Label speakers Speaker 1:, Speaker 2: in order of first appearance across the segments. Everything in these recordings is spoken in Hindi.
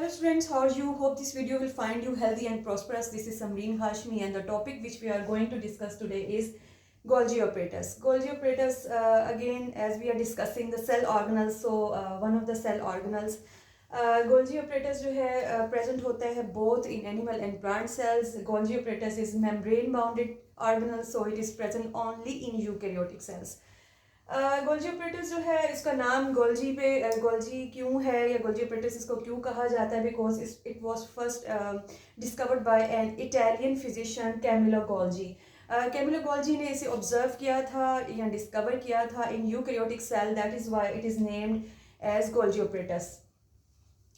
Speaker 1: Hello students, how are you? Hope this video will find you healthy and prosperous. This is Samreen Hashmi and the topic which we are going to discuss today is Golgi apparatus. Golgi apparatus, again as we are discussing the cell organelles, so one of the cell organelles, Golgi apparatus जो है present होता है both in animal and plant cells. Golgi apparatus is membrane bounded organelle, so it is present only in eukaryotic cells. Golgi apparatus जो है इसका नाम गोल्जी पे गोल्जी क्यों है या गोल्जी ऑपरेटस इसको क्यों कहा जाता है because it was first discovered by an Italian physician Camillo Golgi. Camillo Golgi ने इसे ऑब्जर्व किया था या डिस्कवर किया था in eukaryotic cell, that is why it is named as Golgi apparatus.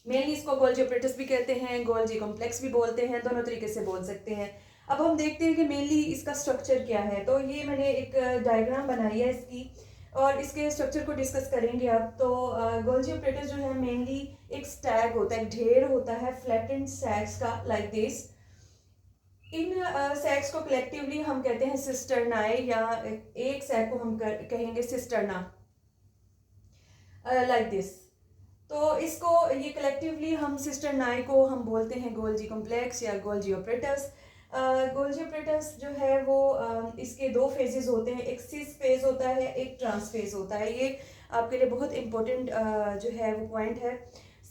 Speaker 1: Mainly इसको गोल्जी ऑपरेटस भी कहते हैं, गोल्जी कॉम्प्लेक्स भी बोलते हैं, दोनों तरीके से बोल सकते हैं. अब हम देखते हैं कि मेनली इसका स्ट्रक्चर क्या है. तो ये मैंने एक डायग्राम बनाई है इसकी और इसके स्ट्रक्चर को डिस्कस करेंगे अब. तो गोल्जी ऑपरेटस जो है मेनली एक स्टैग होता है, ढेर होता है फ्लैटेंड सैक्स का लाइक दिस. इन सैक्स को कलेक्टिवली हम कहते हैं सिस्टर्नाई या एक सैक को हम कहेंगे सिस्टर्ना लाइक दिस. तो इसको ये कलेक्टिवली हम सिस्टर्नाई को हम बोलते हैं गोल्जी कॉम्प्लेक्स या गोल्जी ऑपरेटस. गोल्जी ऑपरेटस जो है वो इसके दो फेजेस होते हैं, एक सिस फेज होता है, एक ट्रांस फेज होता है. ये आपके लिए बहुत इंपॉर्टेंट जो है वो पॉइंट है.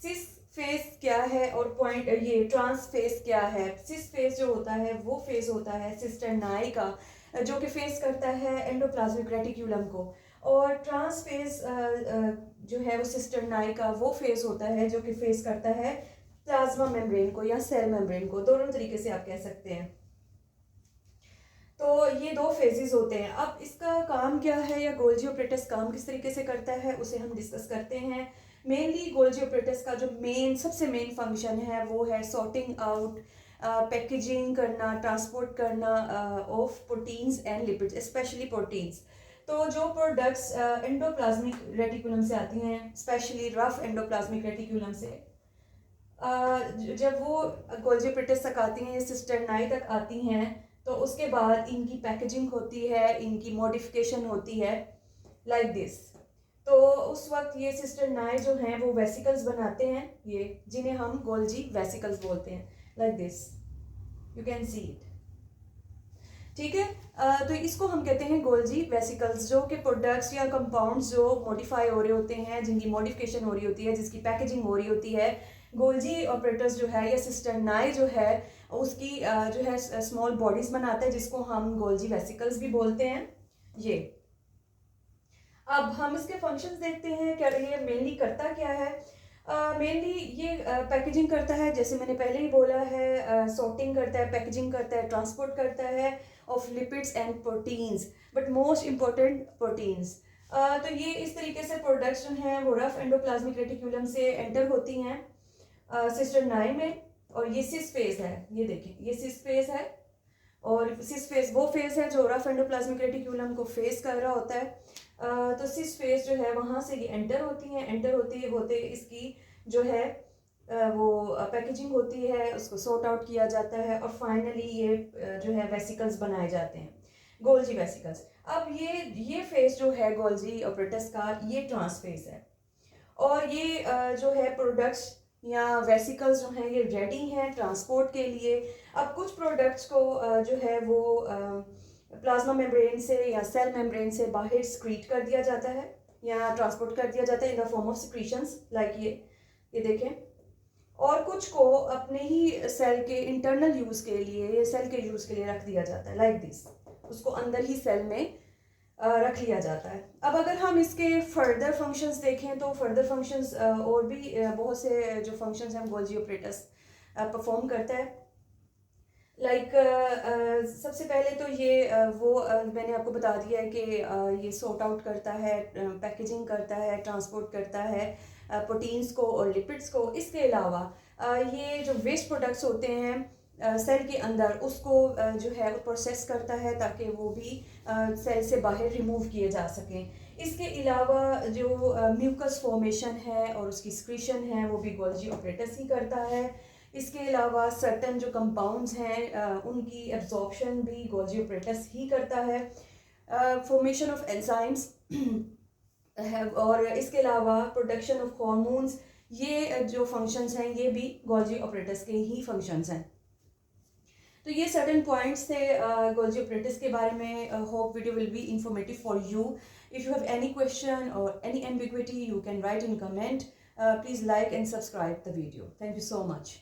Speaker 1: सिस फेज क्या है और पॉइंट ये ट्रांस फेज क्या है. सिस फेज जो होता है वो फेज होता है सिस्टर्नाई का जो कि फेस करता है एंडोप्लाज्मिक रेटिक्यूलम को, और ट्रांस फेज जो है वो सिस्टर्नाई का वो फेज होता है जो कि फेस करता है प्लाज्मा मेम्ब्रेन को या सेल मेम्ब्रेन को, दोनों तरीके से आप कह सकते हैं. तो ये दो फेजेस होते हैं. अब इसका काम क्या है या गोल्जी ऑपरेटस काम किस तरीके से करता है उसे हम डिस्कस करते हैं. मेनली गोल्जी ऑपरेटस का जो सबसे मेन फंक्शन है वो है सॉर्टिंग आउट, पैकेजिंग करना, ट्रांसपोर्ट करना of proteins and lipids, specially proteins. तो जो प्रोडक्ट्स एंडोप्लाज्मिक रेटिकुलम से आती हैं, स्पेशली रफ एंडोप्लाज्मिक रेटिकुलम से, जब वो गोल्जी ऑपरेटस तक आती हैं, सिस्टर्नाई तक आती हैं, तो उसके बाद इनकी पैकेजिंग होती है, इनकी मॉडिफिकेशन होती है लाइक दिस. तो उस वक्त ये सिस्टर्नाई जो हैं वो वेसिकल्स बनाते हैं, ये जिन्हें हम गोल्जी वेसिकल्स बोलते हैं like this. You can see it. ठीक है. तो इसको हम कहते हैं गोल्जी वेसिकल्स, जो कि प्रोडक्ट्स या कंपाउंड्स जो मॉडिफाई हो रहे होते हैं, जिनकी मॉडिफिकेशन हो रही होती है, जिसकी पैकेजिंग हो रही होती है. गोल्जी ऑपरेटस जो है या सिस्टर्नाई जो है उसकी जो है स्मॉल बॉडीज बनाता है जिसको हम गोल्जी वेसिकल्स भी बोलते हैं. ये अब हम इसके फंक्शंस देखते हैं, क्या ये मेनली करता क्या है. मेनली ये पैकेजिंग करता है, जैसे मैंने पहले ही बोला है, सॉर्टिंग करता है, पैकेजिंग करता है, ट्रांसपोर्ट करता है of lipids and proteins, but most important proteins. तो ये इस तरीके से प्रोडक्ट्स जो हैं वो रफ एंडोप्लाज्मिक रेटिक्यूलम से एंटर होती हैं सिस्टर्नाई में, और ये सिस फेज है. ये देखें, ये सिस फेज है और सिस फेज वो फेज है जो रफ एंडोप्लाज्मिक रेटिक्यूलम को फेस कर रहा होता है. तो सिस फेज जो है वहाँ से ये एंटर होती हैं, एंटर होते इसकी जो है वो पैकेजिंग होती है, उसको सॉर्ट आउट किया जाता है और फाइनली ये जो है वेसिकल्स बनाए जाते हैं, गोल्जी वेसिकल्स. अब ये फेज जो है गोल्जी ऑपरेटस का, ये ट्रांस फेज है, और ये जो है प्रोडक्ट्स या वेसिकल्स जो हैं ये रेडी हैं ट्रांसपोर्ट के लिए. अब कुछ प्रोडक्ट्स को जो है वो प्लाज्मा मेम्ब्रेन से या सेल मेम्ब्रेन से बाहर स्क्रीट कर दिया जाता है या ट्रांसपोर्ट कर दिया जाता है in the form of secretions like ये देखें. और कुछ को अपने ही सेल के इंटरनल यूज़ के लिए या सेल के यूज़ के लिए रख दिया जाता है लाइक दिस. उसको अंदर ही सेल में रख लिया जाता है. अब अगर हम इसके फर्दर फंक्शंस देखें तो फर्दर फंक्शंस और भी बहुत से जो फंक्शंस हैं गोल्जी ऑपरेटस परफॉर्म करता है. लाइक सबसे पहले तो ये वो मैंने आपको बता दिया है कि ये सॉर्ट आउट करता है, पैकेजिंग करता है, ट्रांसपोर्ट करता है प्रोटीन्स को और लिपिड्स को. इसके अलावा ये जो वेस्ट प्रोडक्ट्स होते हैं सेल के अंदर, उसको जो है वो प्रोसेस करता है ताकि वो भी सेल से बाहर रिमूव किए जा सकें. इसके अलावा जो म्यूकस फॉर्मेशन है और उसकी स्क्रीशन है वो भी गोल्जी ऑपरेटस ही करता है. इसके अलावा सर्टन जो कंपाउंड्स हैं उनकी एब्जॉर्प्शन भी गोल्जी ऑपरेटस ही करता है. फॉर्मेशन ऑफ एंजाइम्स और इसके अलावा प्रोडक्शन ऑफ हार्मोन्स, ये जो फंक्शंस हैं ये भी गोल्जी ऑपरेटर्स के ही फंक्शंस हैं। तो ये सर्टेन पॉइंट्स थे गोल्जी ऑपरेटर्स के बारे में। Hope video will be informative for you. If you have any question और any ambiguity you can write in comment. Please like and subscribe the video. Thank you so much.